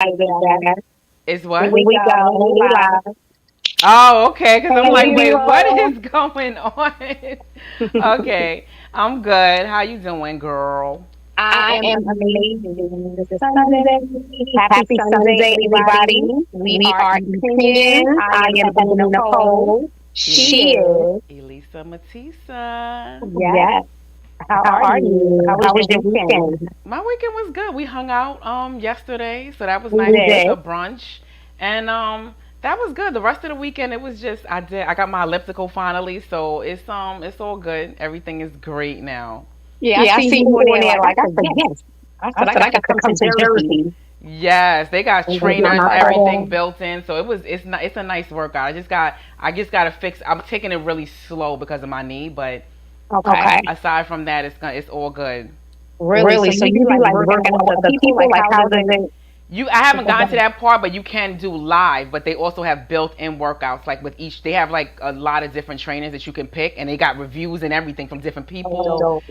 that. Is what? We go, we live. Oh, okay. Because I'm Hey, like, wait, what beautiful. is going on? Okay, I'm good. How you doing, girl? I am amazing. This is Sunday. Happy Sunday, everybody. We are Opinions. I am Ebony Nicole. She is. Elisa Matissa. Yes. How Yeah. are you? How was your weekend? My weekend was good. We hung out yesterday, so that was We nice. We went did. to brunch, and that was good. The rest of the weekend, it was just I got my elliptical finally, so it's all good. Everything is great now. Yeah, I Yeah, I seen see you you on on there. there. Like, I Like I said, said, yes. yes. I I said, I said I got to got to come come to to Jersey Jersey. Yes, they got and get trainers, my everything photo. built in. So it's not it's a nice workout. I just got to fix. I'm taking it really slow because of my knee, but Okay. aside from that, it's all good. Really? So Really? So you you be be like like working working out out with with other other people? people? Like, Like how how does does it it? I haven't gotten to that part, but you can do live. But they also have built-in workouts. Like with each, they have like a lot of different trainers that you can pick, and they got reviews and everything from different people. go?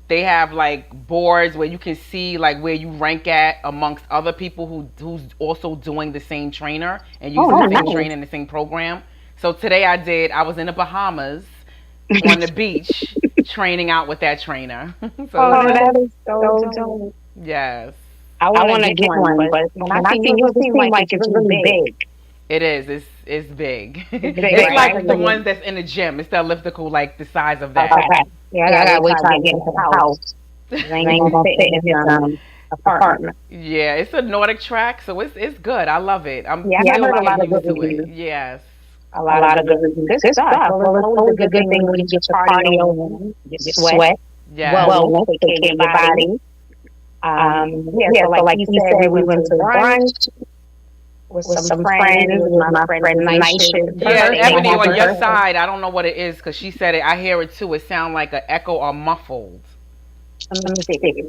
They have like boards where you can see like where you rank at amongst other people who's also doing the same trainer and using Oh, the same nice. trainer in the same program. So today I was in the Bahamas on the beach training out with that trainer. So Oh, it was that nice. is so dope. Yes. I I want to want to get get one, one, but but when I when I seen seen yours, yours, it it seemed seemed like like it's it's really really big. big. It is. It's big. It's big, It's right? like the ones that's in the gym. It's the elliptical, like the size of that. Okay. Yeah, I Yeah, I gotta gotta wait wait till till I I get get into into the the house. house. 'Cause I I ain't ain't gonna gonna fit fit in in his his apartment. Yeah, it's a Nordic track, so it's good. I love it. I'm Yeah, I still heard a lot getting of good used to it. reviews. Yes. A A lot of lot of good good reviews. reviews. Good Good stuff. stuff. Well, it's Well, it's always a always a good good thing thing when when you you get get your your cardio cardio in, in, you you sweat. sweat. Yes. Wellness, Wellness, take take care of care your of your body. body. Yeah, so Yeah, like so like you you said, we said, we went went to to brunch brunch with with some some friends. It friends. was It was my my friend friend Nisha's Nisha's Yeah, birthday. Ebony, Happy on your birthday. side, I don't know what it is because she said it. I hear it too. It sounds like an echo or muffled. Let me Let me see. see.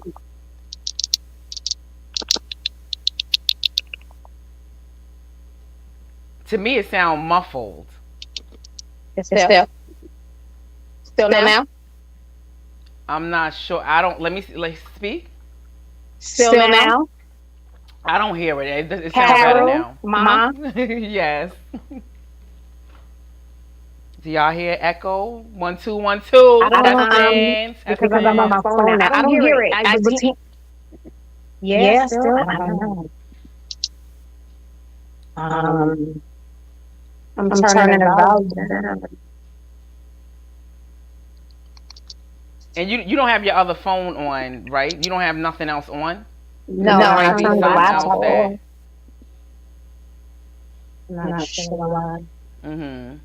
To me, it sounds muffled. It's It's still, still still now? now. I'm not sure. I don't. Let me see. Let's speak. Still Still now? now. I don't hear it. It sounds better Carol, now. Ma? Ma. Yes. Do y'all hear echo? 1 2 1 2. I don't know, Testing. because I'm on my Testing. phone now. I don't hear it. I but yeah, Yeah, still, still. I I don't don't know. know. Um, I'm I'm turning turning the the volume volume down. down. And you don't have your other phone on, right? You don't have nothing else on. Because No, it when I might be turn the something laptop else off, that. I'm I'm not not sure sure why. why. Mhm.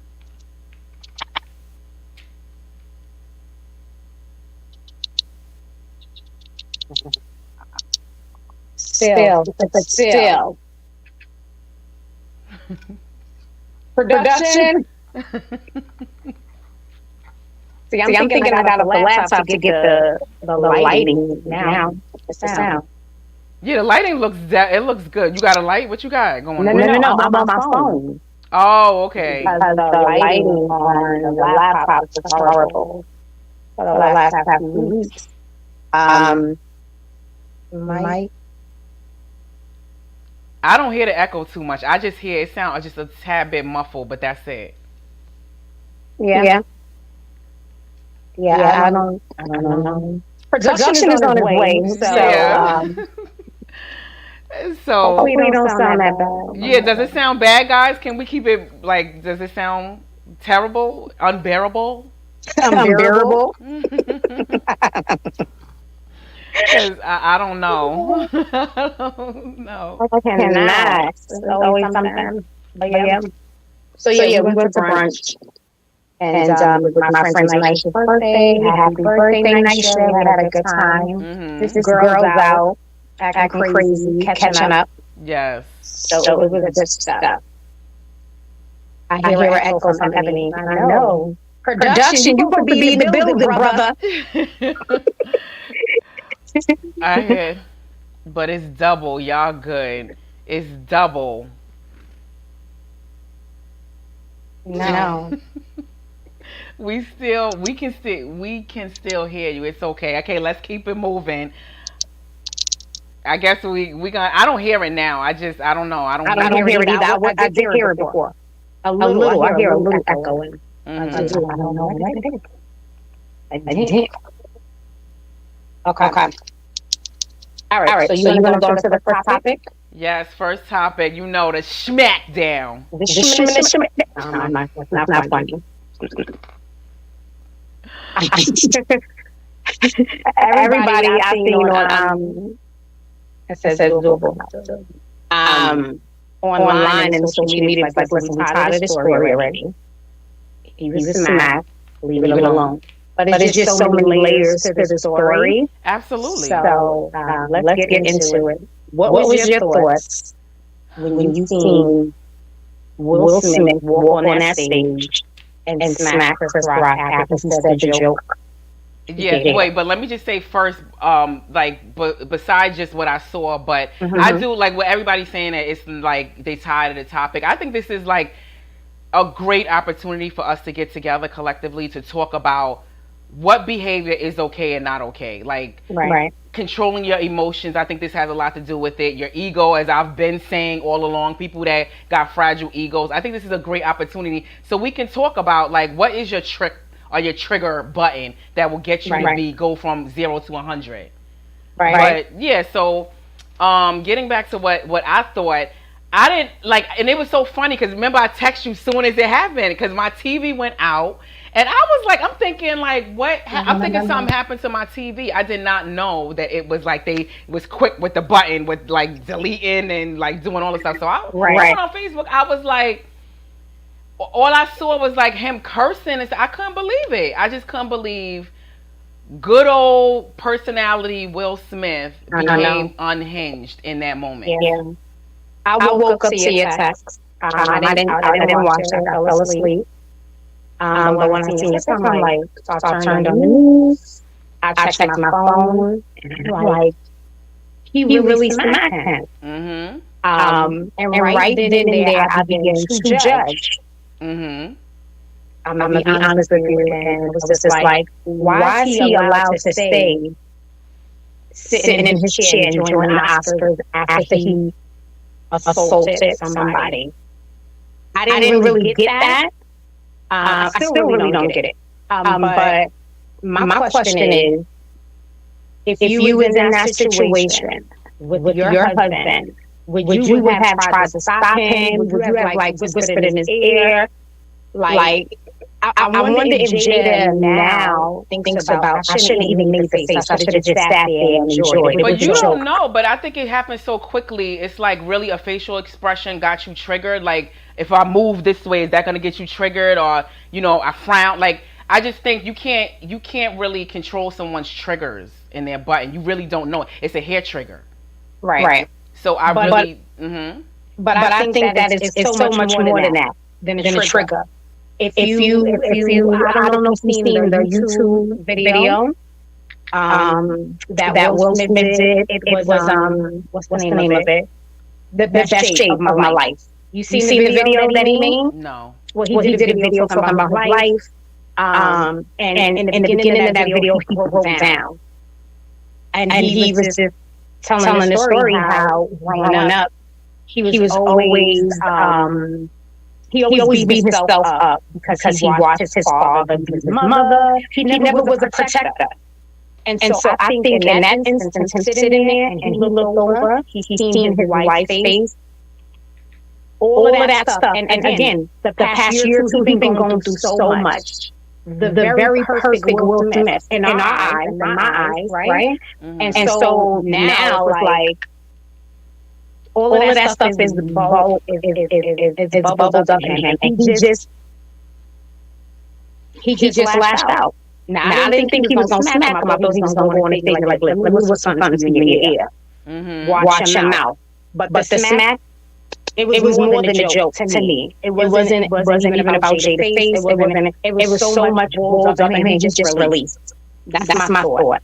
Still, Still, it's like still. still. Production. Production. See, I'm See, I'm thinking I thinking I got off got the off the laptop to laptop to get get the the lighting. lighting. Now Now it's the the sound. sound. Yeah, the lighting looks. It looks good. You got a light? What you got going No, no, on? no. No, I'm no. on I'm my on my phone phone. Oh, okay. because Because the the lighting lighting on the on the laptop laptop was was horrible horrible for the for the last last past past few few weeks. weeks. Um, Um, might, might. I don't hear the echo too much. I just hear it sound just a tad bit muffled, but that's it. yeah, Yeah. yeah. Yeah. I I don't don't know. know. Production is Production on is its on its way, way. so Yeah. So hopefully it hopefully it don't don't sound sound that that bad. bad. Yeah, does it sound bad, guys? Can we keep it like? Does it sound terrible, unbearable? Unbearable. Unbearable. Because I don't know. I don't know. I cannot. Cannot. There's There's always always something. something. But But yeah. yeah. So So yeah, we yeah, we went to went to brunch, brunch, and and it was it was my my friend friend Nisha's Nisha's birthday. birthday. Happy Happy birthday, birthday, Nisha. Nisha. We We had a had a good good time. time. This This girl's girl's out out acting acting crazy, crazy, catching catching up. up. Yes. So it So was it was good good stuff. stuff. I I hear an hear an echo echo from from Ebony. Ebony. I I know. know. Production, you Production, you supposed to supposed to be in be the in the building, building, brother. brother. I hear, but it's double. Y'all good. It's double. No. No. We can still hear you. It's okay. Okay, let's keep it moving. I guess we gonna. I don't hear it now. I don't know. I don't I hear don't it. hear it either. I did hear it before. A little. I hear a little echoing. I Hmm. do. I don't know what it is. I did. Okay. All right. So you want to go into the first topic? Yes, first topic. You know the smackdown. The shimmy. Oh, my, that's not funny. Everybody I seen on it says doable. Online and social media is like, listen, we tired of this story already. He was smacked. Leave it alone. But it's just so many layers to the story. Absolutely. So let's get into it. What was your thoughts when you seen Will Smith walk on that stage and smack Chris Rock after he said the joke? Yeah, wait, but let me just say first, but besides just what I saw, but I do like what everybody's saying that it's like they tired of the topic. I think this is like a great opportunity for us to get together collectively to talk about what behavior is okay and not okay. Like Right. controlling your emotions. I think this has a lot to do with it. Your ego, as I've been saying all along, people that got fragile egos. I think this is a great opportunity so we can talk about like what is your trick or your trigger button that will get you to go from 0 to 100. Right. But yeah, so getting back to what I thought, I didn't like, and it was so funny because remember I texted you soon as it happened because my TV went out, and I was like, I'm thinking like, what? I'm thinking something happened to my TV. I did not know that it was like they was quick with the button with like deleting and like doing all the stuff. So I went on Facebook. I was like, all I saw was like him cursing, and I couldn't believe it. I just couldn't believe good old personality Will Smith became unhinged in that moment. Yeah. I woke up to your text. I didn't watch it. I fell asleep. But when I seen your text, I'm like, so I turned on the news. I checked my phone. And I'm like, he really smacked him. Mm-hmm. And right then and there, I began to judge. Mm-hmm. I'm gonna be honest with you, and it was just like, why is he allowed to stay sitting in his chair enjoying the Oscars after he assaulted somebody? I didn't really get that. I still really don't get it. But my question is, if you was in that situation with your husband, would you have tried to stop him? Would you have like whispered in his ear? Like, I wonder if Jada now thinks about, I shouldn't even make the face. I should have just sat there and enjoyed it. But you don't know. But I think it happened so quickly. It's like really a facial expression got you triggered. Like if I move this way, is that going to get you triggered? Or I frown. Like I just think you can't really control someone's triggers in their button. You really don't know. It's a hair trigger. Right. So I really. But I think that it's so much more than that, than a trigger. If you, I don't know if you've seen the YouTube video that Will Smith did. It was what's the name of it? The best shave of my life. You seen the video that he made? No. Well, he did a video talking about his life. And in the beginning of that video, he broke down, and he was just telling the story how growing up, he was always. He always beat himself up because he watched his father beat his mother. He never was a protector. And so I think in that instance, him sitting there and he looked over, he seen his wife's face, all of that stuff. And again, the past year or two, he's been going through so much. The very perfect Will Smith in my eyes, right? And so now it's like, all of that stuff is bubbled up in him. And he just lashed out. Now, I didn't think he was going to smack him. I thought he was going to go on and say, like, let me whisper something to your ear. Watch him out. But the smack, it was more than a joke to me. It wasn't even about Jada's face. It was so much rolled up and he just released. That's my thought.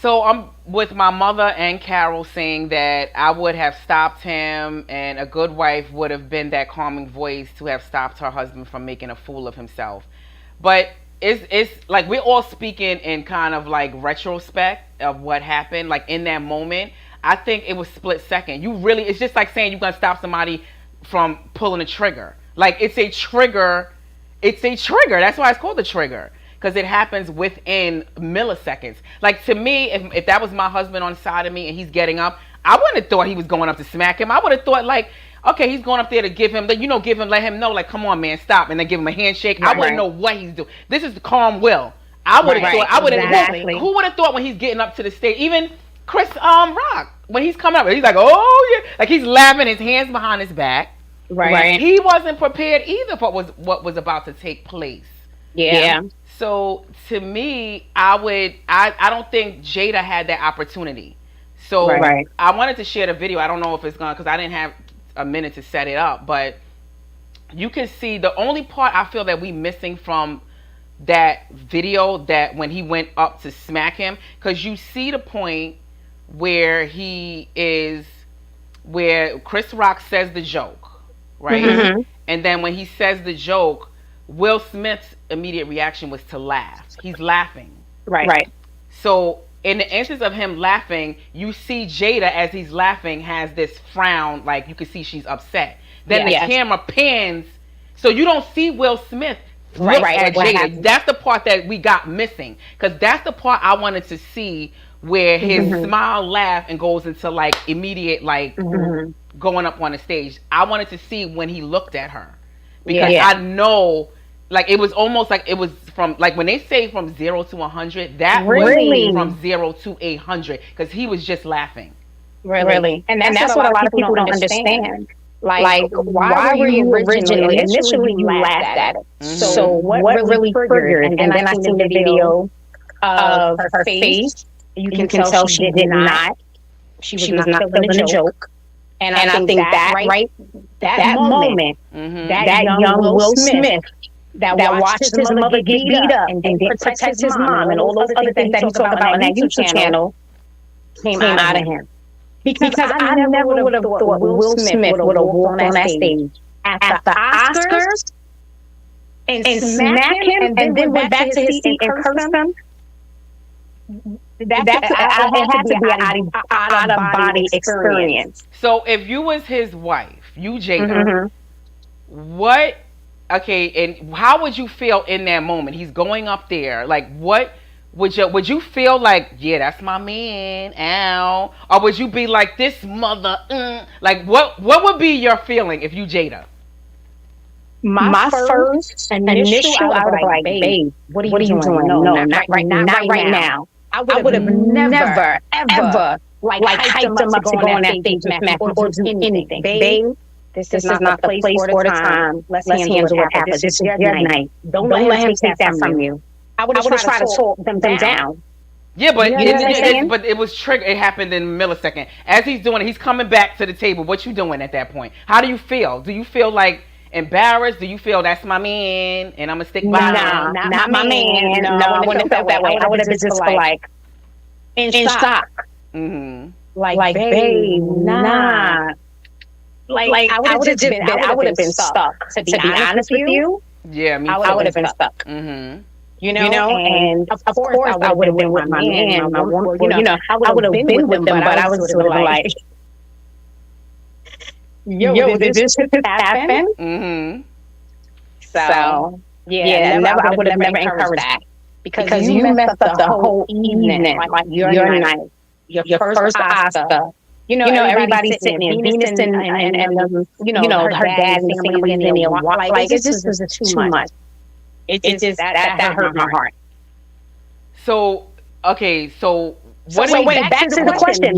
So I'm with my mother and Carol saying that I would have stopped him, and a good wife would have been that calming voice to have stopped her husband from making a fool of himself. But it's like we're all speaking in kind of like retrospect of what happened, like in that moment. I think it was split second. You really, it's just like saying you're gonna stop somebody from pulling a trigger. Like it's a trigger. It's a trigger. That's why it's called a trigger, because it happens within milliseconds. Like to me, if that was my husband on the side of me and he's getting up, I wouldn't have thought he was going up to smack him. I would have thought like, okay, he's going up there to give him, let him know, like, come on, man, stop, and then give him a handshake. Right, I wouldn't know what he's doing. This is the calm will. I would have thought. I would have. Exactly. Who would have thought when he's getting up to the stage? Even Chris Rock, when he's coming up, he's like, oh yeah, like he's laughing, his hands behind his back. Right. He wasn't prepared either for what was about to take place. Yeah. So to me, I don't think Jada had that opportunity. So Right. I wanted to share the video. I don't know if it's gonna, because I didn't have a minute to set it up, but you can see the only part I feel that we missing from that video, that when he went up to smack him, because you see the point where where Chris Rock says the joke, right? Mm-hmm. And then when he says the joke, Will Smith's immediate reaction was to laugh. He's laughing. Right. So in the instance of him laughing, you see Jada, as he's laughing, has this frown, like you can see she's upset. Then the camera pans, so you don't see Will Smith look at Jada. That's the part that we got missing, because that's the part I wanted to see, where his smile, laugh, and goes into like immediate, like going up on the stage. I wanted to see when he looked at her, because I know, like it was almost like it was from, like when they say from 0 to 100, that was from 0 to 800, because he was just laughing. Really. And that's what a lot of people don't understand. Like why were you originally, initially you laughed at it. Mhm. So what really triggered? And then I seen the video of her face. You can tell she did not. She was not feeling a joke. And I think that moment, that young Will Smith that watched his mother get beat up and didn't protect his mom and all those other things that he talked about in that YouTube channel came out of him. Because I never would have thought Will Smith would have walked on that stage at the Oscars and smacked him and then went back to his seat and cursed him. That had to be an out-of-body experience. So if you was his wife, you Jada, what? Okay, and how would you feel in that moment? He's going up there, like what? Would you feel like, yeah, that's my man, ow? Or would you be like, this mother, like what would be your feeling if you Jada? My first initial, I would be like, babe, what are you doing? No, not right now. I would have never, ever hyped him up to go on that stage with Mac or do anything. Babe, this is not the place or the time. Let's handle what happens. This is your night. Don't let him take that from you. I would try to talk them down. Yeah, but it was triggered. It happened in a millisecond. As he's doing it, he's coming back to the table. What you doing at that point? How do you feel? Do you feel like embarrassed? Do you feel that's my man and I'm gonna stick by him? No, not my man. No, I wouldn't have felt that way. I would have been just like in shock. Like, babe, nah. Like I would have been stuck. To be honest with you, yeah, me too. I would have been stuck. You know, and of course I would have been with my man. I would have been with them, but I was sort of like, yo, did this happen? So, yeah, I would have never encouraged that. Because you messed up the whole evening, like your night, your first Oscar. You know, everybody's sitting there, Venus and her dad and the family in there. Like, it just was too much. It just that hurt my heart. So okay, so what? So wait, back to the question.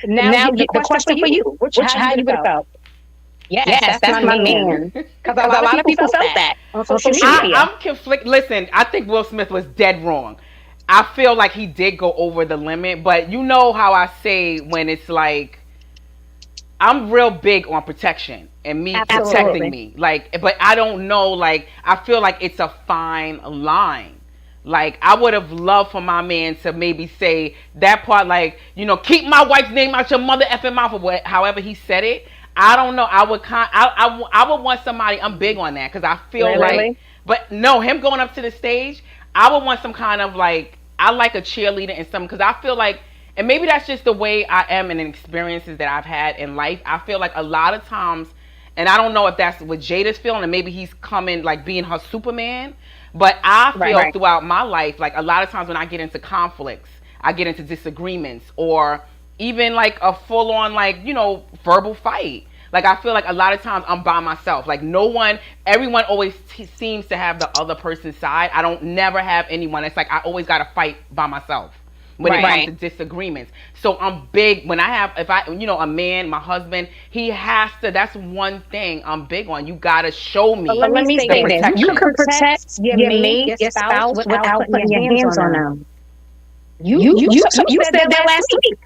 Now the question for you. How you would have felt? Yes, that's my man. Because a lot of people felt that on social media. I'm conflicted. Listen, I think Will Smith was dead wrong. I feel like he did go over the limit, but you know how I say when it's like, I'm real big on protection and me protecting me. Like, but I don't know, like, I feel like it's a fine line. Like, I would have loved for my man to maybe say that part, like, keep my wife's name out your mother effing mouth, or however he said it. I don't know. I would want somebody, I'm big on that, because I feel like, but no, him going up to the stage, I would want some kind of like, I like a cheerleader and something, because I feel like and maybe that's just the way I am and the experiences that I've had in life. I feel like a lot of times, and I don't know if that's what Jada's feeling, and maybe he's coming like being her Superman. But I feel throughout my life, like a lot of times when I get into conflicts, I get into disagreements, or even like a full on like, verbal fight. Like I feel like a lot of times I'm by myself. Like everyone always seems to have the other person's side. I don't never have anyone. It's like I always got to fight by myself when it comes to disagreements. So I'm big when a man, my husband, he has to. That's one thing I'm big on. You got to show me. But let me say this: you can protect your mate, your spouse, without putting your hands on them. You said that last week.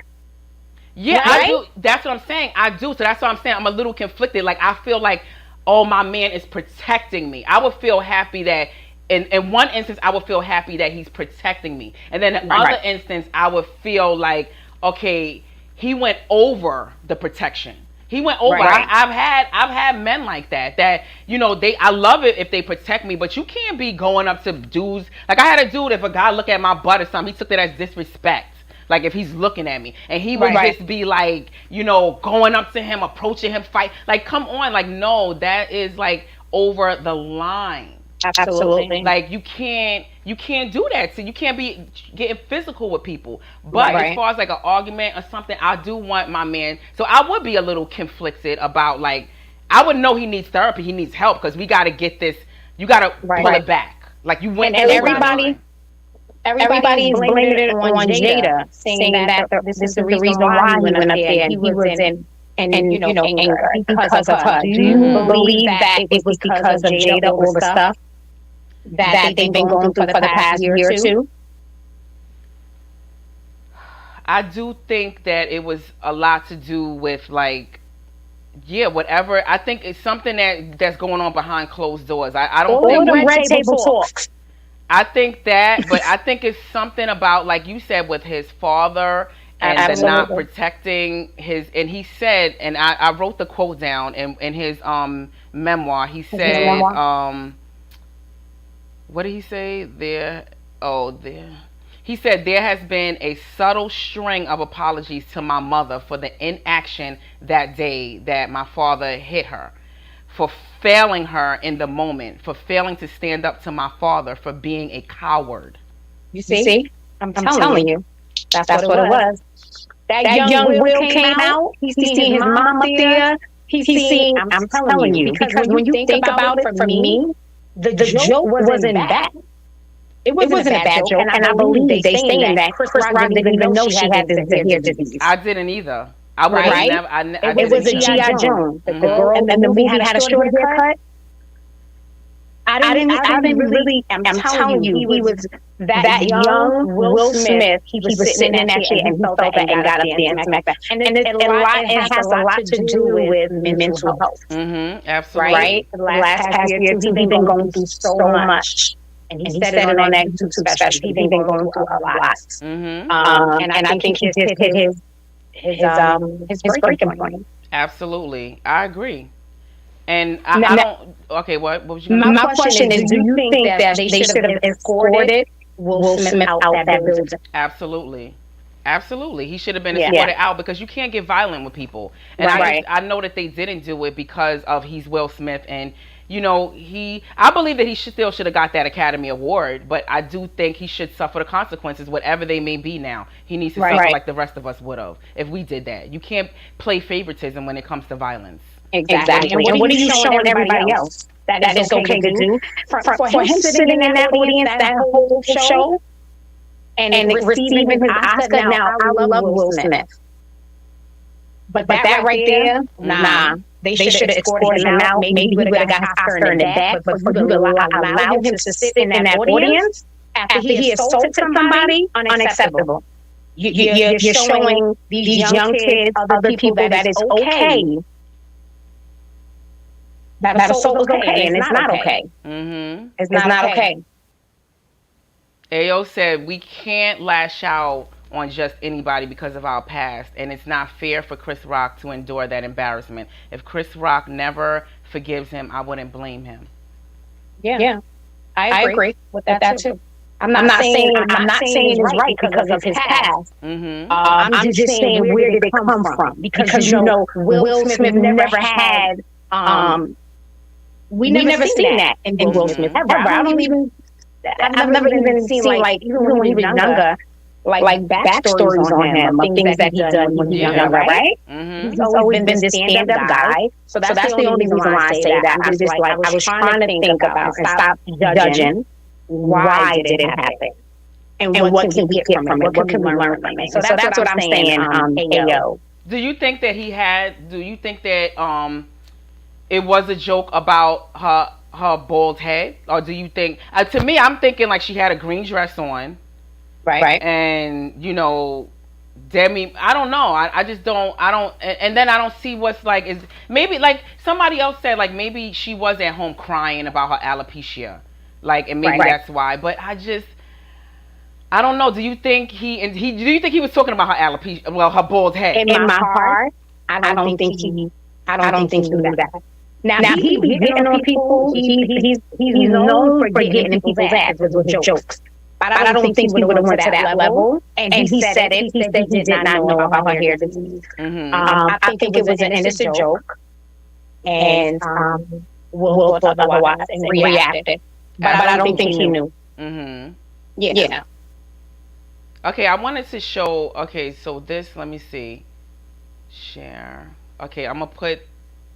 Yeah, right? I do. That's what I'm saying. I do. So that's what I'm saying. I'm a little conflicted. Like I feel like, oh, my man is protecting me. I would feel happy that in one instance I would feel happy that he's protecting me. And then in the other instance I would feel like, okay, he went over the protection. He went over. I've had men like that I love it if they protect me, but you can't be going up to dudes. Like I had a dude, if a guy look at my butt or something, he took that as disrespect. Like if he's looking at me, and he would just be like, going up to him, approaching him, fight. Like, come on, like no, that is like over the line. Absolutely. Like you can't do that. So you can't be getting physical with people. But as far as like an argument or something, I do want my man. So I would be a little conflicted about like, I would know he needs therapy, he needs help, because we got to get this. You got to pull it back. Like you went. And everybody is blaming it on Jada, saying that this is the reason why he went up there and he was in anger because of her. Do you believe that it was because of Jada, all the stuff that they've been going through for the past year or two? I do think that it was a lot to do with like, whatever. I think it's something that's going on behind closed doors. I don't think the red table talks. I think that, but I think it's something about, like you said, with his father and the not protecting his. And he said, and I wrote the quote down in his memoir. He said, what did he say there? He said, there has been a subtle string of apologies to my mother for the inaction that day that my father hit her, for failing her in the moment, for failing to stand up to my father, for being a coward. You see? I'm telling you. That's what it was. That young Will came out. He's seen his mom up there. He's seen, I'm telling you. Because when you think about it, for me, the joke wasn't bad. It wasn't a bad joke. And I believe they saying that Chris Rock didn't even know she had this disease. I didn't either. I would never. It was a G.I. Joe. The girl and the movie had a short haircut. I didn't really. I'm telling you, he was that young Will Smith. He was sitting in that chair and he felt that and got up there and smacked back. And it has a lot to do with mental health. Absolutely. Right. The last past year, he's been going through so much. And he said it on that YouTube special. He's been going through a lot. And I think he just hit his breaking point. Absolutely, I agree. And I don't. Okay, what was you? My question is, do you think that they should have escorted Will Smith out that building? Absolutely. He should have been escorted out, because you can't get violent with people. And I know that they didn't do it because of he's Will Smith, and I believe that he still should have got that Academy Award, but I do think he should suffer the consequences, whatever they may be now. He needs to suffer like the rest of us would have if we did that. You can't play favoritism when it comes to violence. Exactly. And what are you showing everybody else? That is okay to do? For him sitting in that audience that whole show and receiving his Oscar, now I love Will Smith. But that right there, nah. They should have escorted him out. Maybe he would have got his Oscar in the back. But for you to allow him to sit in that audience after he assaulted somebody, unacceptable. You're showing these young kids, other people, that it's okay. That assault is okay, and it's not okay. It's not okay. Ayo said we can't lash out on just anybody because of our past, and it's not fair for Chris Rock to endure that embarrassment. If Chris Rock never forgives him, I wouldn't blame him. Yeah. I agree with that too. I'm not saying it's right because of his past. I'm just saying where did it come from? Because Will Smith never had we never seen that in Will Smith ever. I've never even seen like even when he was younger, like backstories on him or things that he done when he was younger, right? He's always been this stand-up guy. So that's the only reason why I say that. I was trying to think about and stop judging why did it happen and what can we get from it? What can we learn from it? So that's what I'm saying. Ayo. Do you think that it was a joke about her bald head, or do you think? To me, I'm thinking like she had a green dress on, right? And Demi, I don't know. I just don't. I don't. And then I don't see what's like is maybe like somebody else said like maybe she was at home crying about her alopecia, like and maybe that's why. But I don't know. Do you think do you think he was talking about her alopecia? Well, her bald head. In my heart, I don't think he knew that. Now he be getting on people. He's known for getting in people's ass with jokes. But I don't think he would have went to that level. And he said it. He said he did not know about her hair disease. I think it was an innocent joke. And Will thought otherwise and reacted. But I don't think he knew. Yeah. Okay, I wanted to show. Okay, so this. Let me see. Share. Okay, I'm gonna put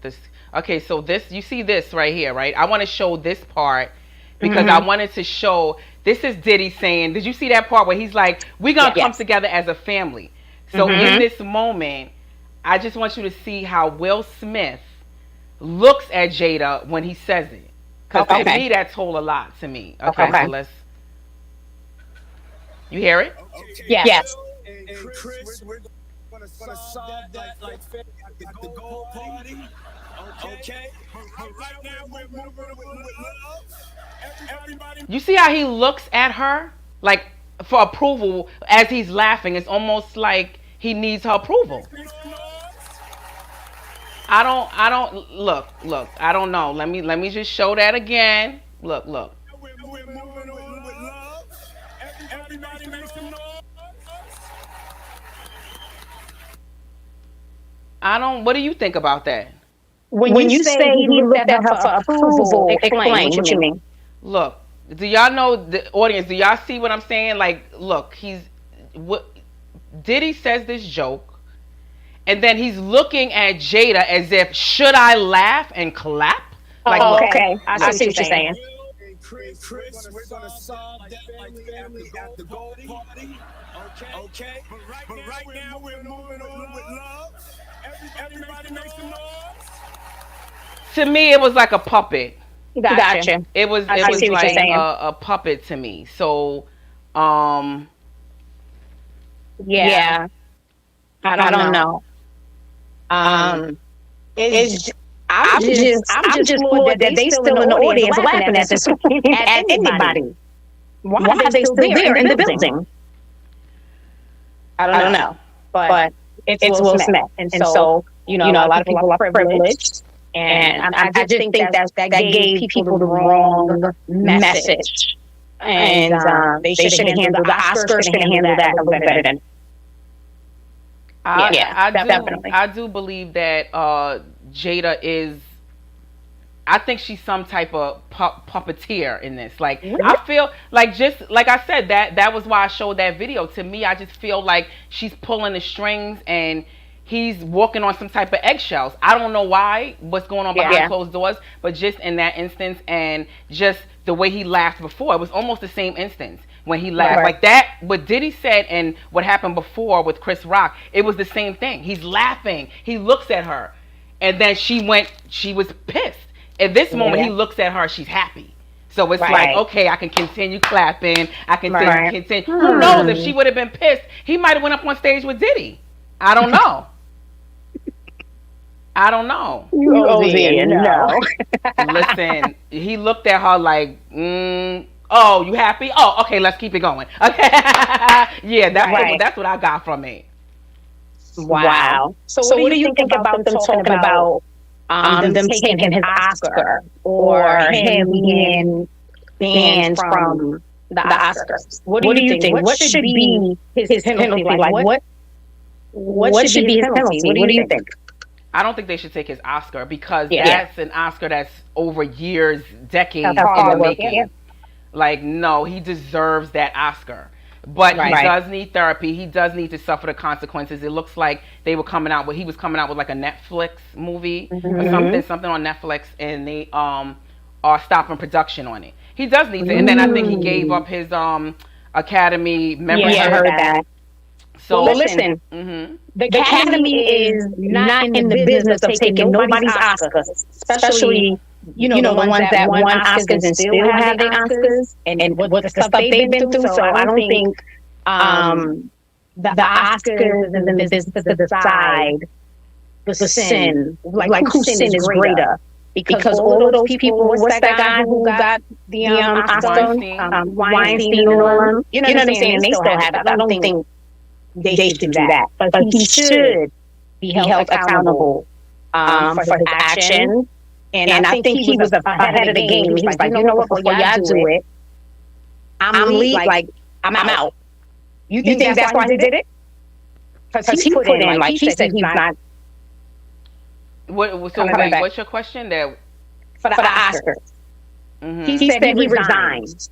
this. Okay, so this. You see this right here, right? I want to show this part because I wanted to show. This is Diddy saying. Did you see that part where he's like, "We're gonna come together as a family." So in this moment, I just want you to see how Will Smith looks at Jada when he says it. Because to me, that told a lot to me. Okay. So let's. You hear it? Yes. And Chris, we're gonna solve that like the gold party. Okay. But right now we're moving with love. Everybody. You see how he looks at her like for approval as he's laughing. It's almost like he needs her approval. I don't look. I don't know. Let me just show that again. Look. We're moving on with love. Everybody make some noise. What do you think about that? When you say he looked at her for approval, explain what you mean. Look, do y'all know the audience? Do y'all see what I'm saying? Like, look, Diddy says this joke, and then he's looking at Jada as if, should I laugh and clap? Like, okay. I see what you're saying. Chris, we're gonna solve that like family at the gold party. Okay. But right now we're moving on with love. Everybody make some noise. To me, it was like a puppet. Gotcha. It was like a puppet to me. So, yeah. I don't know. I'm just floored that they still in the audience laughing at this at anybody. Why are they still there in the building? I don't know. But it's Will Smith. And so, a lot of people are privileged. And I just think that gave people the wrong message. And they should have handled the Oscars should have handled that a little better than. Definitely. I do believe that Jada is. I think she's some type of puppeteer in this. Like, really? I feel like, just like I said, that was why I showed that video. To me, I just feel like she's pulling the strings and he's walking on some type of eggshells. I don't know what's going on behind closed doors, but just in that instance and just the way he laughed before, it was almost the same instance when he laughed. Like that, what Diddy said and what happened before with Chris Rock, it was the same thing. He's laughing. He looks at her. And then she was pissed. At this moment, he looks at her, she's happy. So it's like, okay, I can continue clapping. I can continue. Who knows, if she would have been pissed, he might have went up on stage with Diddy. I don't know. No. Listen, he looked at her like, oh, you happy? Oh, okay, let's keep it going. Okay. Yeah, that's what I got from it. Wow. So what do you think about them talking about them taking his Oscar or him being banned from the Oscars. What do you think? What should be his penalty? Like what should be his penalty? What do you think? I don't think they should take his Oscar because Yeah. that's an Oscar that's over years, decades in hard the work, making. yeah. Like, no, he deserves that Oscar. But Right. he does need therapy. He does need to suffer the consequences. It looks like he was coming out with like a Netflix movie or something on Netflix, and they are stopping production on it. He does need to. And then I think he gave up his Academy membership. Yeah, I heard that. So Well, listen, mhm. the Academy is not in the business of taking nobody's Oscars, especially the ones that won Oscars and still have their Oscars, and what the stuff they've been through. So I don't think the Oscars is in the business to decide the sin, like whose sin is greater. Because all of those people, what's that guy who got the Oscar, Weinstein and all them, you know what I'm saying? They still have it. I don't think they should do that. But he should be held accountable for his actions. And I think he was ahead of the game. He was like, you know what, before y'all do it, I'm out. You think that's why he did it? Because he put in, like he said he's not Wait, what's your question? For the Oscars. He said he resigned.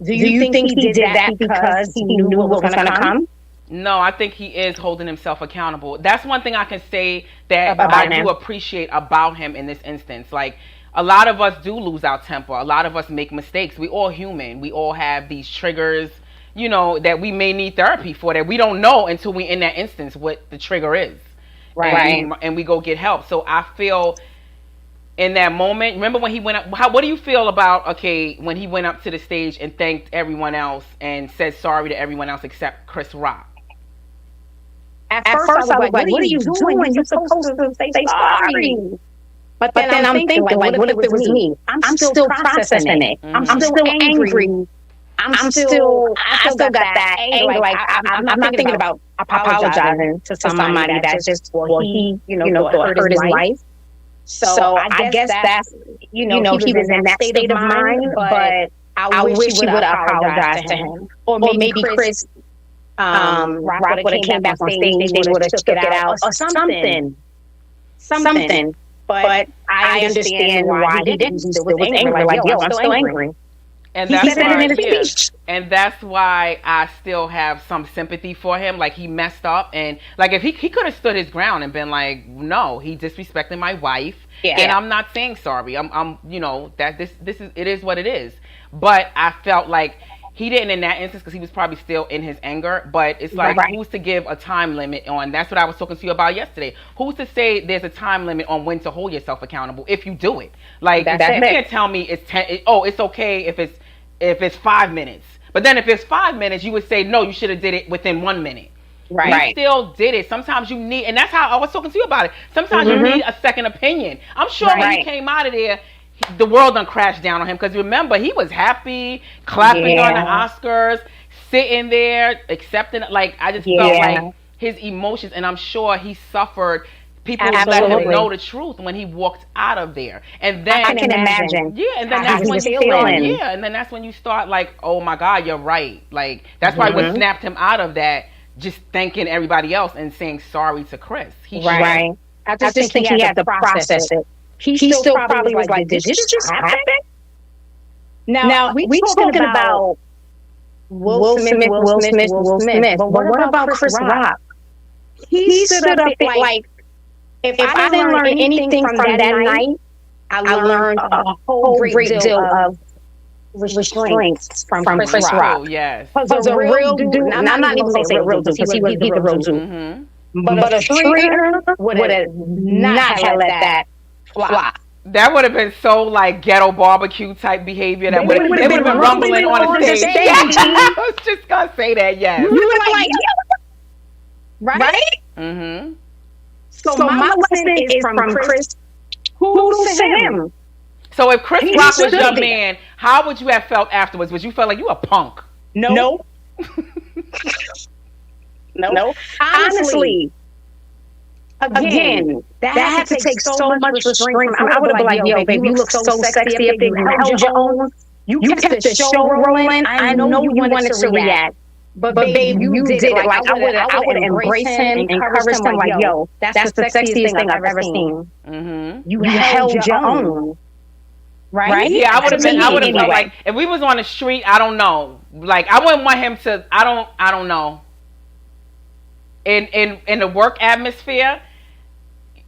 Do you think he did that because he knew what was going to come? No, I think he is holding himself accountable. That's one thing I can say that I do appreciate about him in this instance. Like, a lot of us do lose our temper. A lot of us make mistakes. We all human. We all have these triggers, that we may need therapy for, that we don't know until we're in that instance what the trigger is. Right. And we go get help. So I feel in that moment, remember when he went up, what do you feel about, when he went up to the stage and thanked everyone else and said sorry to everyone else except Chris Rock? At first I was like, what are you doing? You're supposed to say sorry. But then I'm thinking, like, what if it was me? I'm still processing it. I'm still angry. I still got that anger. Like, I'm not thinking about apologizing to somebody that just, he thought hurt his wife. So I guess that's, he was in that state of mind, but I wish he would have apologized to him. Or maybe Chris Rock would have came back on stage, they would have took it out, or something. But I understand why he didn't. He still was angry. Like, yo, I'm still angry. And he that's said it in his speech. And that's why I still have some sympathy for him. Like, he messed up, and like, if he could have stood his ground and been like, no, he disrespected my wife, and I'm not saying sorry. I'm that it is what it is. But I felt like he didn't in that instance, because he was probably still in his anger. But it's like, who's to give a time limit on? That's what I was talking to you about yesterday. Who's to say there's a time limit on when to hold yourself accountable if you do it? Like, you can't tell me it's 10. It's okay if it's 5 minutes. But then if it's 5 minutes, you would say, no, you should have did it within 1 minute. Right. You still did it. Sometimes you need, and that's how I was talking to you about it. Sometimes you need a second opinion. I'm sure when he came out of there, the world done crashed down on him, because remember, he was happy, clapping on the Oscars, sitting there, accepting. Like, I just felt like his emotions, and I'm sure he suffered. People let him know the truth when he walked out of there, and then I can imagine. Yeah, and then that's when and then that's when you start like, oh my God, you're right. Like, that's why what snapped him out of that, just thanking everybody else and saying sorry to Chris. I just think he had to process it. He still probably was like, did this just happen? Now we talking about Will Smith. But what about Chris Rock? He stood up like, if I didn't learn anything from that night, I learned a whole great deal of restraints from Chris Rock. Oh, yes. Because a real dude, I'm not even going to say a real dude, because he's the real dude. But a traitor would have not have let that fly. That would have been so like ghetto barbecue type behavior. That they would have been rumbling on the stage. I was just gonna say that. Yes. You were like, right? Mm-hmm. So my lesson is from Chris. Who's to him? So if Chris Rock was your man, how would you have felt afterwards? Would you feel like you a punk? No. Honestly. Again, that had to take so much restraint. I would have been like, yo, babe, you look so sexy up there. You held your own. You kept the show rolling. I know you wanted to react. But babe, you did it. Like, I would embrace him, encourage him, like, yo, that's the sexiest thing I've ever seen. Mm-hmm. You held your own. Right? Yeah, I would have been. I would have Anyway. felt like if we was on the street. I don't know. Like I wouldn't want him to. I don't know. In the work atmosphere,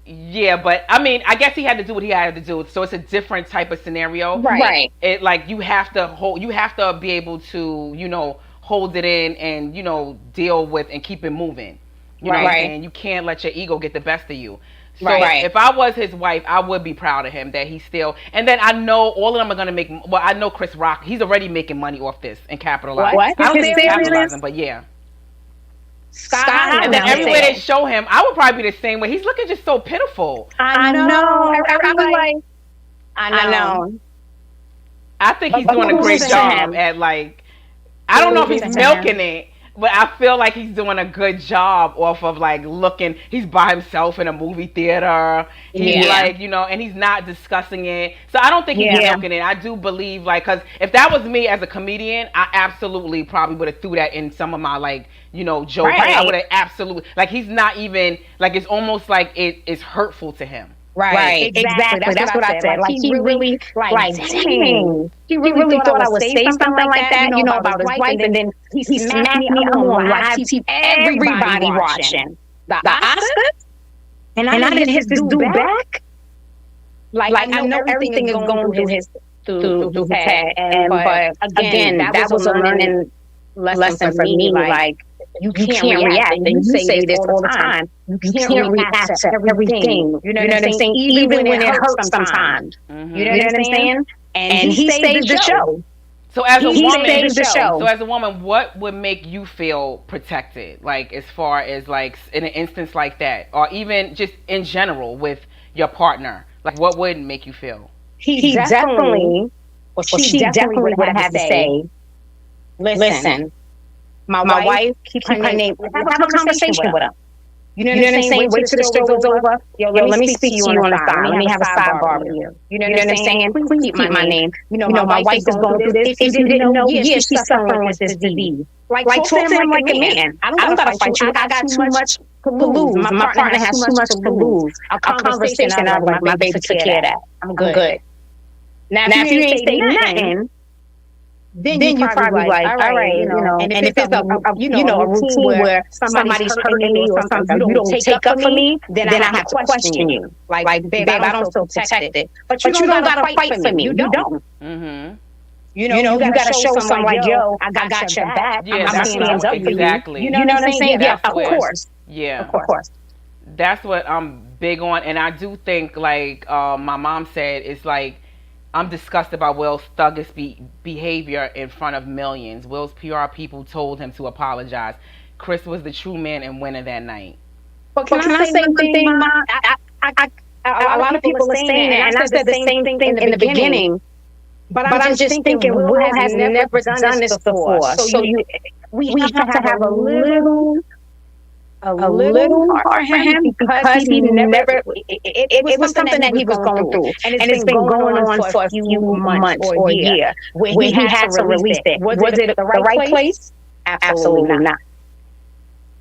yeah. But I mean, I guess he had to do what he had to do. So it's a different type of scenario. Right. It like you have to hold. You have to be able to hold it in and deal with and keep it moving. You know what I'm saying? You can't let your ego get the best of you. So if I was his wife, I would be proud of him that he still. And then I know all of them are gonna make. Well, I know Chris Rock. He's already making money off this and capitalizing. What? I don't think he's Serious? capitalizing, but yeah. Scott, And then everywhere they show him, I would probably be the same way. He's looking just so pitiful. I know. I know. I think he's But doing a great listen to job him. at like. I don't know if he's Listen to him. milking it. But I feel like he's doing a good job off of like looking. He's by himself in a movie theater. He's like, and he's not discussing it. So I don't think he's milking it. I do believe because if that was me as a comedian, I absolutely probably would have threw that in some of my jokes. Right. I would have absolutely he's not even it's almost like it's hurtful to him. Right. Exactly. That's what I said. Like he really dang. He really thought I would say something like that, about his wife, and then he smacked me on live TV. Everybody watching the Oscars, and I didn't hit this dude back. Like I know everything is going through his head, but again, that was a learning lesson for me. Like you can't react, and you say this all the time. You can't react to everything. You know what I'm saying? Even when it hurts sometimes. Mm-hmm. You know what I'm saying? And he saved the show. So as a woman, saved the show. So as a woman, what would make you feel protected? Like as far as like in an instance like that, or even just in general with your partner, like what would make you feel? She definitely would have had to say, listen, my wife, keep her name, have a conversation with her. You know what I'm saying? Wait till the show is over. Yo, let me speak to you on the side. Let me have a sidebar with you. You know what I'm saying? Please keep my name. My wife is going through this. If you didn't know, she's suffering with this disease. Like talk to him like a man. I don't gotta fight you. I got too much to lose. My partner has too much to lose. A conversation, I was like, my baby took care of that. I'm good. Now, if you ain't say nothing, then you probably like, all right, and if it's a routine where somebody's hurting me or something you don't take up for me, then I have to question you. Like, babe, I don't feel protected. But you don't gotta fight for me. You don't. Mm-hmm. You gotta show someone like, yo, I got your back. Yeah, I'm stands up for you. Exactly. You know what I'm saying? Yeah, of course. Yeah. Of course. That's what I'm big on, and I do think like my mom said, it's like I'm disgusted about Will's thuggish behavior in front of millions. Will's PR people told him to apologize. Chris was the true man and winner that night. But can I say one thing, Mom? A lot of people are saying it, and I said the same thing in the beginning. But I'm just thinking, Will has never done this before. So we have to have a little heart for him because he never. It was something that he was going through, and it's been going on for a few months or a year where he had to release it. Was it the right place? Absolutely not.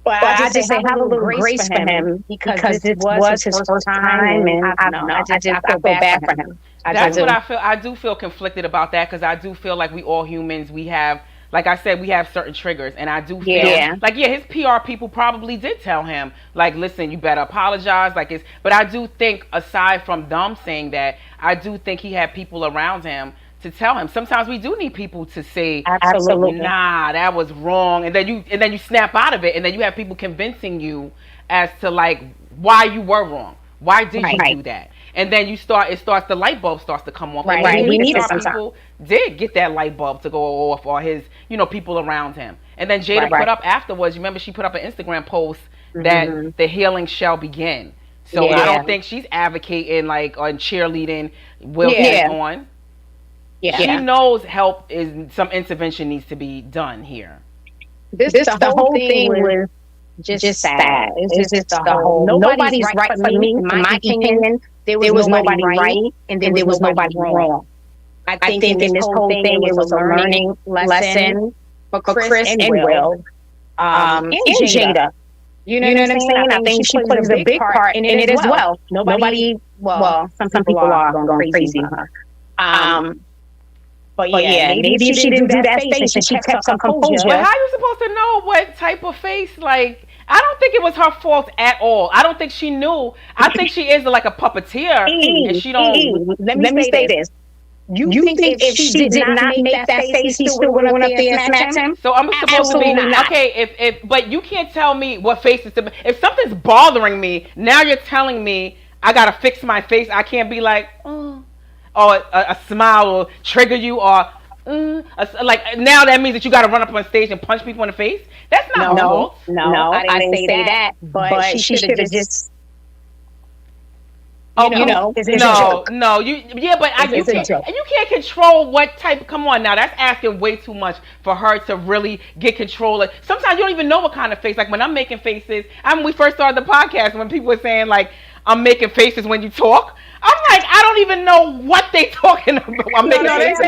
But I just say have a little grace for him because this was his first time, and I don't know. I feel bad for him. That's what I feel. I do feel conflicted about that because I do feel like we all humans, we have. Like I said, we have certain triggers, and I do feel like his PR people probably did tell him, like, listen, you better apologize. But I do think, aside from them saying that, I do think he had people around him to tell him. Sometimes we do need people to say, absolutely, nah, that was wrong, and then you snap out of it, and then you have people convincing you as to like why you were wrong. Why did you do that? And then the light bulb starts to come on. Right. We need people did get that light bulb to go off, or his, people around him. And then Jada put up afterwards, you remember she put up an Instagram post that the healing shall begin. So I don't think she's advocating on cheerleading Will Smith on. Yeah. She knows some intervention needs to be done here. The whole thing was just sad. It's just the whole. Nobody's right for me. In my opinion, there was nobody right, and there was nobody wrong. I think in this whole thing, it was a learning lesson for Chris and Will, and Jada. You know what I'm saying? I think she plays a big part in it as well. Nobody, some people are going crazy on her. But yeah, maybe she didn't do that face and she kept some composure. But how are you supposed to know what type of face? Like, I don't think it was her fault at all. I don't think she knew. I think she is like a puppeteer, and she don't. Let me say this. You think if she did not make that face, he still would have went up there and smacked him? So I'm supposed to be not. Okay. But you can't tell me what face is to. If something's bothering me, now you're telling me I gotta fix my face. I can't be like, oh, or a smile will trigger you, or like now that means that you gotta run up on stage and punch people in the face. That's not fault. No, I didn't say that. But she should have just. Oh, it's a joke. But you can't control what type. Come on now, that's asking way too much for her to really get control of. Sometimes you don't even know what kind of face. Like when I'm making faces, we first started the podcast when people were saying like I'm making faces when you talk. I'm like, I don't even know what they talking about. I'm making faces.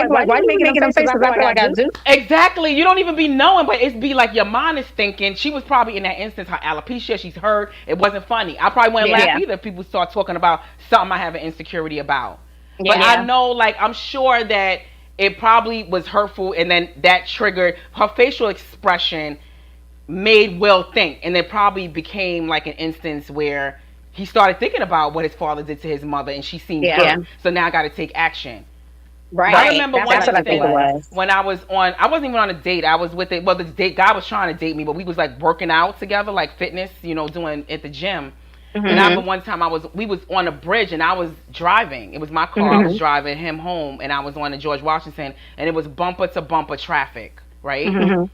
Why are you making them faces? I feel like I do. Exactly. You don't even be knowing, but it's be like your mind is thinking. She was probably in that instance, her alopecia, she's hurt. It wasn't funny. I probably wouldn't laugh either if people start talking about something I have an insecurity about. But I know, like, I'm sure that it probably was hurtful, and then that triggered her facial expression made Will think, and it probably became like an instance where he started thinking about what his father did to his mother, and she seemed hurt. So now I got to take action. Right. I remember that's what I think it was. When I wasn't even on a date. I was with it. Well, the date guy was trying to date me, but we was like working out together, like fitness, doing at the gym. Mm-hmm. And I remember one time we was on a bridge and I was driving. It was my car. I was driving him home, and I was on the George Washington, and it was bumper to bumper traffic, right? Mm-hmm.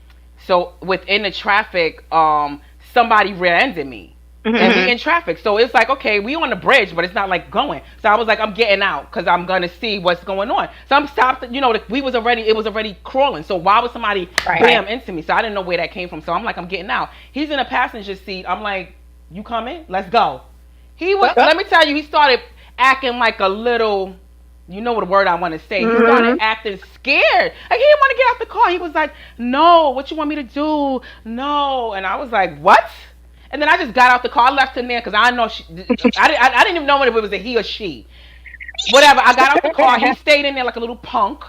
So within the traffic, somebody rear-ended me. And we in traffic. So it's like, okay, we on the bridge, but it's not like going. So I was like, I'm getting out because I'm going to see what's going on. So I'm stopped, it was already crawling. So why would somebody bam into me? So I didn't know where that came from. So I'm like, I'm getting out. He's in a passenger seat. I'm like, you coming? Let's go. Let me tell you, he started acting like a little, you know what the word I want to say. He started acting scared. Like he didn't want to get out the car. He was like, no, what you want me to do? No. And I was like, what? And then I just got out the car. I left him there because I know I didn't even know if it was a he or she. Whatever. I got out the car. He stayed in there like a little punk.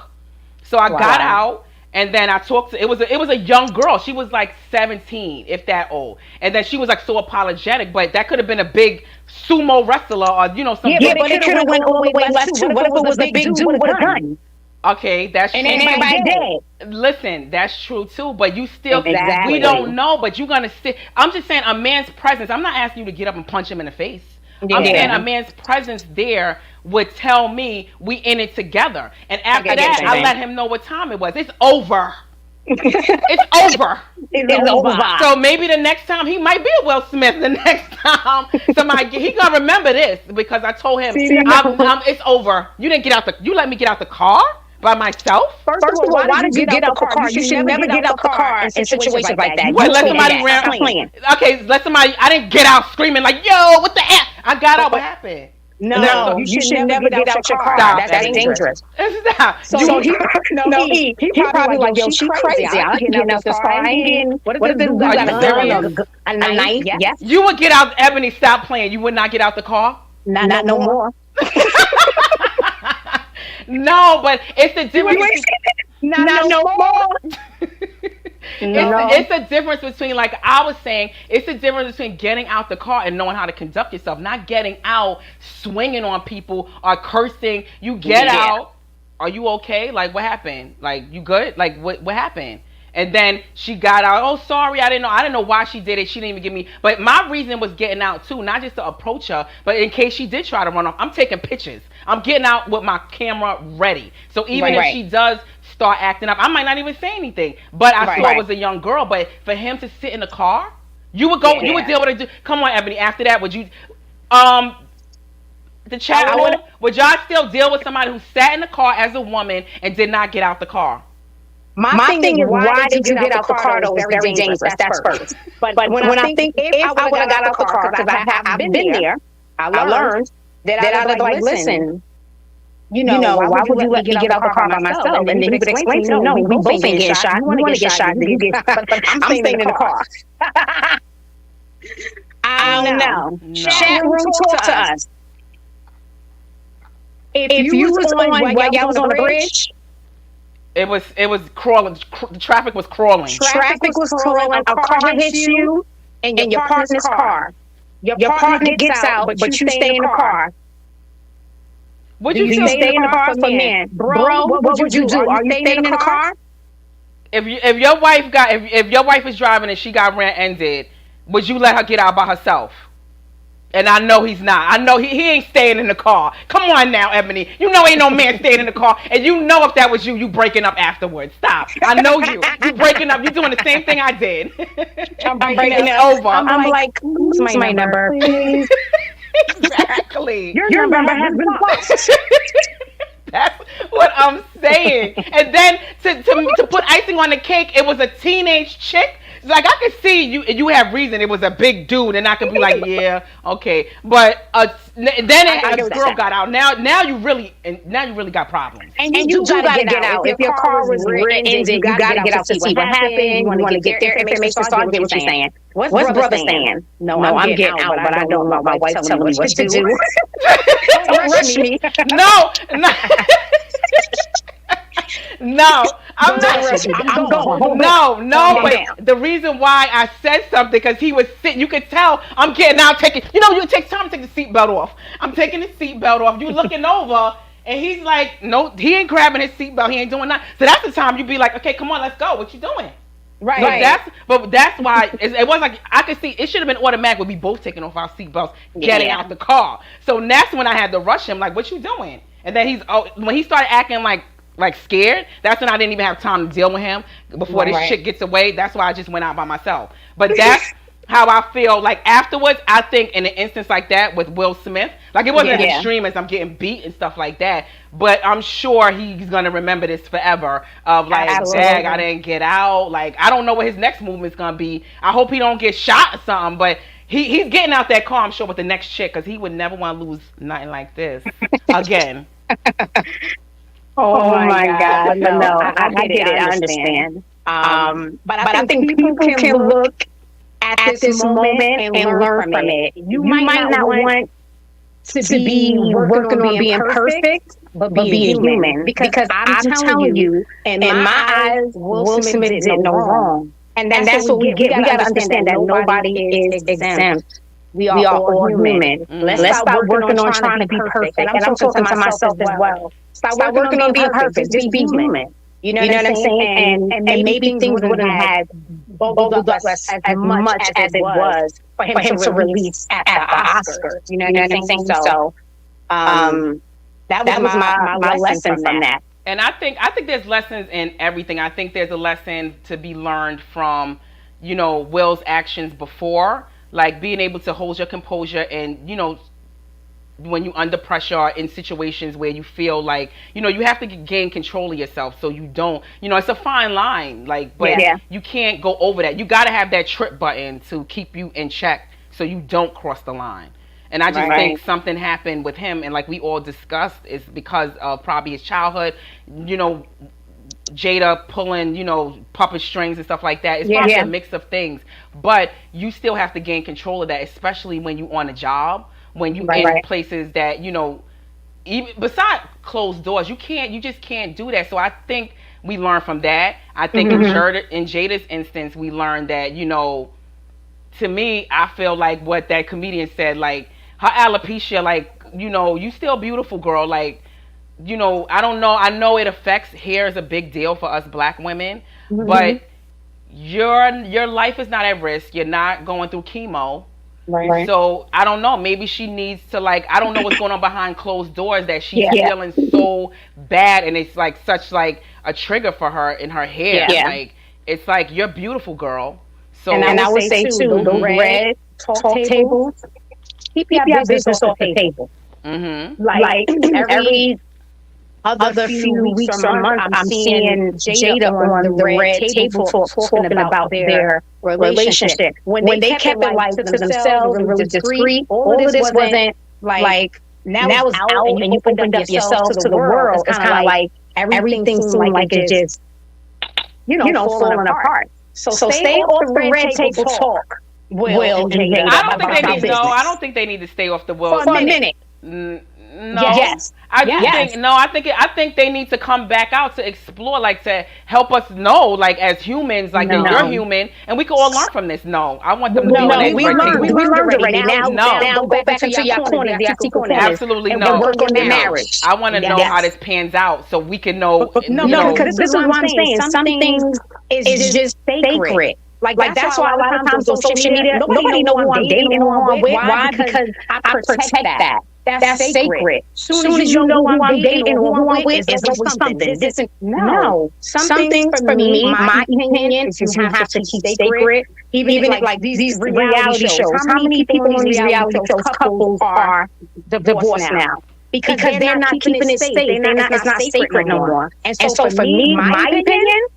So I got out, and then I talked to. It was a young girl. She was like 17, if that old. And then she was like so apologetic, but that could have been a big sumo wrestler or some. Yeah, but it could have went all the way left too. What if it was a big dude with a gun? Okay, that's true. And everybody dead. Listen, that's true too, but you still, we don't know, but you're going to sit. I'm just saying a man's presence, I'm not asking you to get up and punch him in the face. I'm saying a man's presence there would tell me we in it together. And after that, I let him know what time it was. It's over. It's over. It's over. So maybe the next time he might be a Will Smith. The next time he gonna remember this because I told him it's over. You didn't get out you let me get out the car by myself. First of all, why did you get out the car? You should never get out the car in situations like that. What, let somebody let somebody. I didn't get out screaming like, "Yo, what the F?" I got out. What happened? No, you should never get out your car. That's dangerous. Stop. So he probably like, yo, she crazy. I'm getting out this car. What is this? A knife? Yes. You would get out. Ebony, stop playing. You would not get out the car. Not no more. No, but it's the difference. Not no more. It's the difference between, like I was saying, it's the difference between getting out the car and knowing how to conduct yourself, not getting out swinging on people or cursing. You get out. Are you okay? Like, what happened? Like, you good? Like, what happened? And then she got out. Oh, sorry, I didn't know why she did it. She didn't even give me. But my reason was getting out too, not just to approach her, but in case she did try to run off. I'm taking pictures. I'm getting out with my camera ready. So even if she does start acting up, I might not even say anything. But I saw it was a young girl. But for him to sit in the car, you would go. You would deal with it. Come on, Ebony. After that, would you? The chat room. Would y'all still deal with somebody who sat in the car as a woman and did not get out the car? My thing is, why did you get out the car? That was very dangerous. That's first. But when I think if I would have got out the car, because I've been there, I learned that I was like, listen, why would you let me get out the car by myself? And then he would explain to me, no, we both ain't getting shot. You want to get shot, then you get shot. But I'm staying in the car. I don't know. No. Chat room, talk to us. If you was on while y'all was on the bridge, It was crawling. The traffic was crawling. traffic was crawling, a car hits you, and your partner's car. Your partner gets out, but you stay in the car. Would Do you you still stay in the car for men? Bro, what would you do? Are you staying in the car? if your wife got if your wife is driving and she got rear-ended, would you let her get out by herself? And I know he's not. I know he ain't staying in the car. Come on now, Ebony. You know ain't no man staying in the car. And you know if that was you, you breaking up afterwards. Stop. I know you. You breaking up. You doing the same thing I did. I'm breaking It's up. over. I'm like, who's my number? Please. Exactly. Your number has been blocked. That's what I'm saying. And then to put icing on the cake, it was a teenage chick. Like, I could see you have reason. It was a big dude, and I could be like, yeah, okay. But then a girl got out. Now you really got problems. And you gotta get out. If your car was rear-ended, you gotta get out to see what happened. You want to get their information, so I get what you're saying. What's brother saying? No, I'm getting out, but I don't want my wife telling me what to do. Don't rush me. No. No, I'm not. I'm going. No. But the reason why I said something, because he was sitting, you could tell I'm getting out, taking. It takes time to take the seatbelt off. I'm taking the seatbelt off. You looking over, and he's like, no, he ain't grabbing his seatbelt. He ain't doing that. So that's the time you be like, okay, come on, let's go. What you doing? Right. But that's why it was like, I could see it should have been automatic with we both taking off our seatbelts, getting out the car. So that's when I had to rush him, like, what you doing? And then when he started acting like scared, that's when I didn't even have time to deal with him before this shit gets away. That's why I just went out by myself. But that's how I feel like afterwards. I think in an instance like that with Will Smith, like, it wasn't as extreme as I'm getting beat and stuff like that, but I'm sure he's gonna remember this forever of like, dang, I didn't get out. Like, I don't know what his next movement's gonna be. I hope he don't get shot or something, but he's getting out that car, I'm sure, with the next chick, because he would never want to lose nothing like this again. Oh my God. No, I get it. I understand. But I think people can look at this moment and learn from it. You might not want to be working on being perfect, but being human. Because I'm telling you, in my eyes, Will Smith did no wrong. And that's what we get. We got to understand that nobody is exempt. We are all human. Let's stop working on trying to be perfect. And I'm talking to myself as well. Stop working on being perfect. Just be human. You know what I'm saying? And maybe things wouldn't have bubbled up as much as it was for him to release at the Oscars. You know what I'm saying? So that was my lesson from that. And I think there's lessons in everything. I think there's a lesson to be learned from, Will's actions before, like being able to hold your composure and, when you under pressure or in situations where you feel like, you have to gain control of yourself so you don't, it's a fine line, like, but you can't go over that. You got to have that trip button to keep you in check so you don't cross the line. And I just think something happened with him, and like we all discussed, is because of probably his childhood, Jada pulling, puppet strings and stuff like that. It's probably a mix of things, but you still have to gain control of that, especially when you on a job. When you in places that, even beside closed doors, you just can't do that. So I think we learned from that. I think in Jada's instance, we learned that, to me, I feel like what that comedian said, like, her alopecia, like, you still beautiful, girl. Like, I don't know. I know it affects hair is a big deal for us black women, but your life is not at risk. You're not going through chemo. Right. So I don't know. Maybe she needs to, like, I don't know what's going on behind closed doors that she's feeling so bad, and it's like such like a trigger for her in her hair. Like, it's like, you're beautiful, girl. So and I would say too, the red talk table, keep your business off the table. Like every other few weeks or months, I'm seeing Jada on the red table talking about their relationship. When they kept it like to themselves and really discreet, all of this wasn't like now it's out and you opened up yourself to the world, it's kind of like everything seems like it's just, falling apart. So stay off the red table talk, Will and Jada. I don't think they need to stay off the Will for a minute. No. Yes. I think they need to come back out to explore, like to help us know, like as humans, like that you're human, and we can all learn from this. No, I want them to we learned already. Now go back into your corner, absolutely and no. work on their marriage. I want to know how this pans out so we can know. Because this is what I'm saying. Some things is just sacred. Like that's why a lot of times on social media, nobody know who I'm dating or who I'm with. Why? Because I protect that. That's sacred. Soon as you know who I'm dating or who I'm with, it's always something. No. Some things for me, my opinion, is you have to keep sacred. Even like these reality shows. How many people on these reality shows, couples, are divorced now? Because they're not keeping it safe. It's not sacred no more. And so for me, my opinion,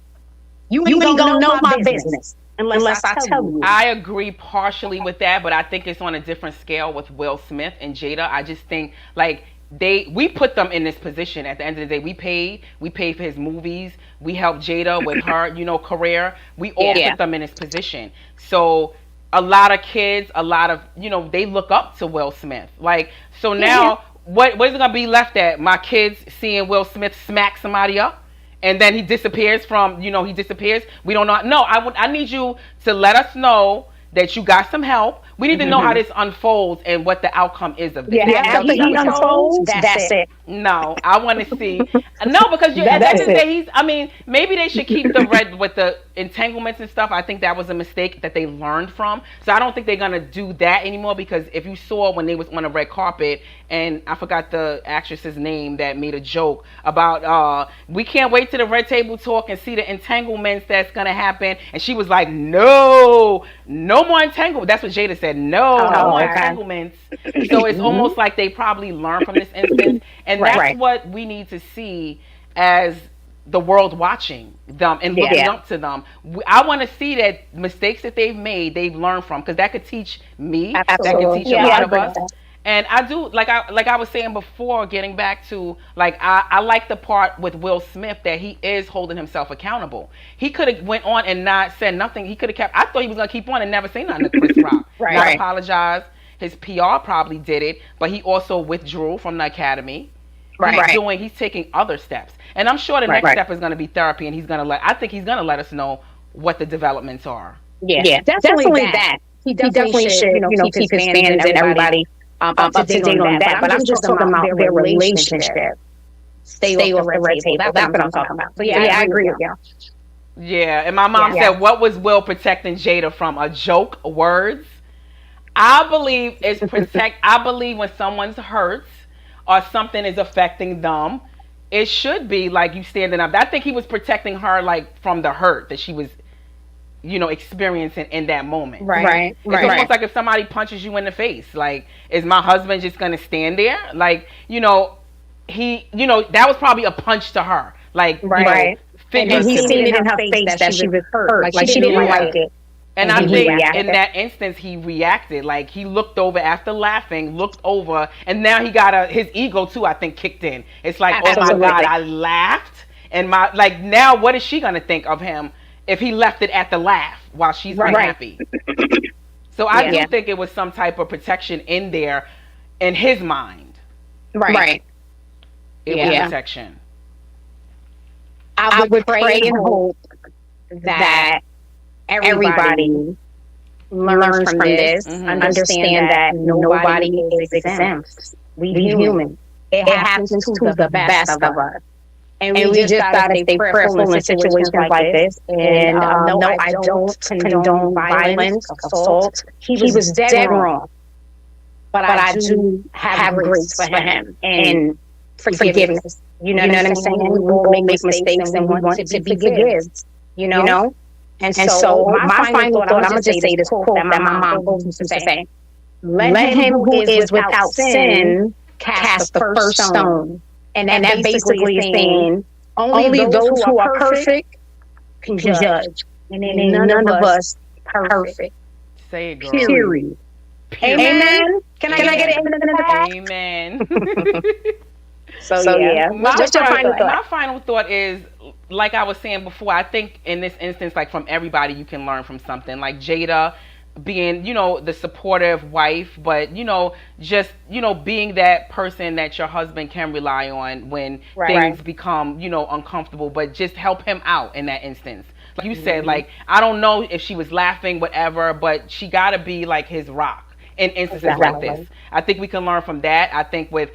you ain't gonna know my business. Unless I tell you. I agree partially with that, but I think it's on a different scale with Will Smith and Jada. I just think like we put them in this position. At the end of the day, we paid for his movies. We helped Jada with her, career. We all put them in this position. So a lot of kids, they look up to Will Smith. Like, so now what is it gonna be left at? My kids seeing Will Smith smack somebody up? And then he disappears he disappears. We don't know. No, I need you to let us know that you got some help. We need to know how this unfolds and what the outcome is of this. Yeah, after he unfolds, that's it. No, I want to see. No, because at the end of the day, maybe they should keep the red with the entanglements and stuff. I think that was a mistake that they learned from. So I don't think they're going to do that anymore, because if you saw when they was on the red carpet, and I forgot the actress's name that made a joke about, we can't wait to the red table talk and see the entanglements that's going to happen. And she was like, no more entanglements. That's what Jada said. No more entanglements. So it's almost like they probably learned from this instance. And that's what we need to see as the world watching them and looking up to them. I want to see that mistakes that they've made, they've learned from, because that could teach me. Absolutely. That could teach a lot of us. And I do, like I was saying before, getting back to, I like the part with Will Smith that he is holding himself accountable. He could have went on and not said nothing. He could have kept, I thought he was going to keep on and never say nothing to Chris Rock. Not apologize. His PR probably did it, but he also withdrew from the Academy. He's taking other steps. And I'm sure the next step is going to be therapy, and I think he's going to let us know what the developments are. Yeah, definitely that. He definitely should, keep his fans and everybody up to date on that. But I'm just talking about their relationship. Stay off the red table. That's what I'm talking about. So yeah, I agree with you. Yeah, and my mom said, what was Will protecting Jada from? A joke? Words? I believe I believe when someone's hurt or something is affecting them, it should be like you standing up. I think he was protecting her from the hurt that she was, experiencing in that moment. Right. It's almost like if somebody punches you in the face, is my husband just going to stand there? That was probably a punch to her. And he seen it in her face that she was hurt. Like she didn't like it. And I think in that instance, he reacted. He looked over after laughing, looked over, and now he got his ego too, I think, kicked in. It's like, oh my God, I laughed. And now what is she going to think of him if he left it at the laugh while she's unhappy? So I do think it was some type of protection in there in his mind. Right. It was protection. I would pray and hope that everybody learns from this, understand that nobody is exempt. We human. It happens to the best of us. And we just gotta stay prayerful in situations like this. And no, I don't condone violence, assault. He was dead wrong. But I do have grace for him and forgiveness. You know what I'm saying? We will make mistakes and we want to be forgiven. And so my final thought, I'm going to just say this quote that my mom always used to say. Let him who is without sin cast the first stone. And that basically is saying only those who are perfect can judge. And none of us perfect. Say it, girl. Period. Period. Amen. Can I get an amen in the back? Amen. So yeah. What's your final thought? My final thought is, like I was saying before, I think in this instance, like from everybody, you can learn from something. Like Jada being, the supportive wife, but, just, being that person that your husband can rely on when things become, uncomfortable, but just help him out in that instance. Like you said, like, I don't know if she was laughing, whatever, but she got to be like his rock in instances like this. I think we can learn from that. I think with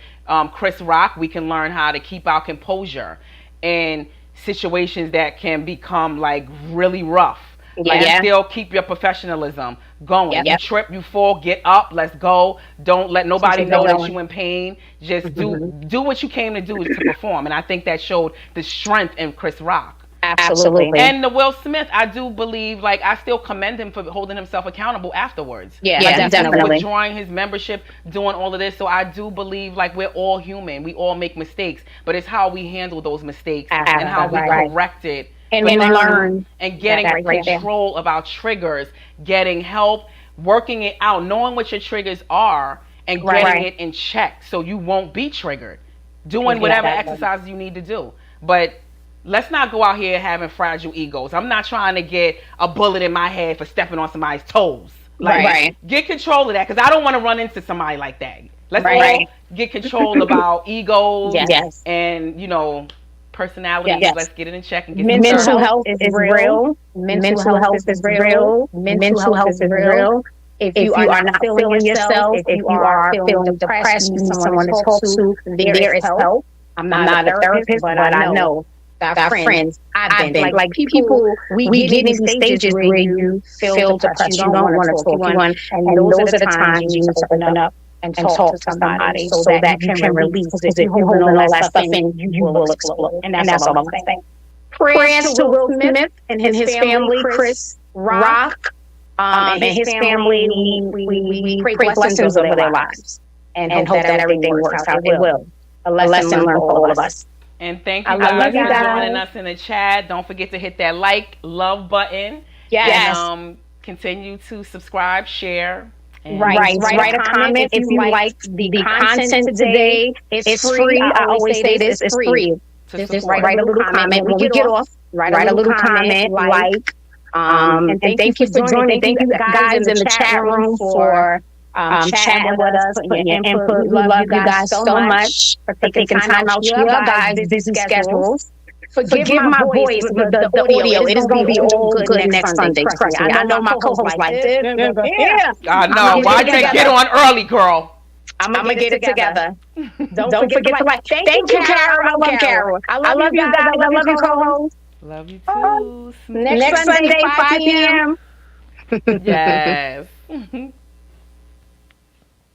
Chris Rock, we can learn how to keep our composure in situations that can become like really rough. And still keep your professionalism going. You trip, you fall, get up, let's go. Don't let nobody know that you're in pain. Just do what you came to do, is to perform. And I think that showed the strength in Chris Rock. Absolutely. And the Will Smith, I do believe, like, I still commend him for holding himself accountable afterwards. Yeah, definitely. Withdrawing his membership, doing all of this. So I do believe, like, we're all human. We all make mistakes. But it's how we handle those mistakes and how we correct it. And learn. And getting control of our triggers, getting help, working it out, knowing what your triggers are, and getting it in check so you won't be triggered. Doing whatever exercises you need to do. But let's not go out here having fragile egos. I'm not trying to get a bullet in my head for stepping on somebody's toes. Like, get control of that, because I don't want to run into somebody like that. Let's all get control of our egos and, personalities. Let's get it in check and get mental health is real. Mental health is real. Mental health is real. If you are not feeling yourself, if you are feeling depressed, you need someone to talk to, there is help. I'm not a therapist, but I know our friends. I've been like people. We get into stages where you feel depressed. You don't want to talk. And those are the times you need to open up and talk to somebody so that you can release. Because if you hold all that stuff in, you will explode. And that's all I'm saying. Prayers to Will Smith and his family, Chris Rock, and his family. We pray blessings over their lives and hope that everything works out. It will. A lesson learned for all of us. And thank you guys for joining us in the chat. Don't forget to hit that love button. Yes. And continue to subscribe, share. Write a comment if you like the content today. It's free. I always say this, it's free. Just write a little comment when we get off. Write a little comment, and thank you for joining. Thank you guys in the chat room for chatting with us, putting your input. We love you guys so much for taking time out your guys' busy schedules. Forgive my voice, the audio. It is going to be all good next Sunday. Trust me. I know my co-host like this. I know. Why'd you get on early, girl? I'm going to get it together. Don't forget to like. Thank you, Carol. I love Carol. I love you guys. I love you, co-host. Love you too. Next Sunday, 5 p.m. Yes.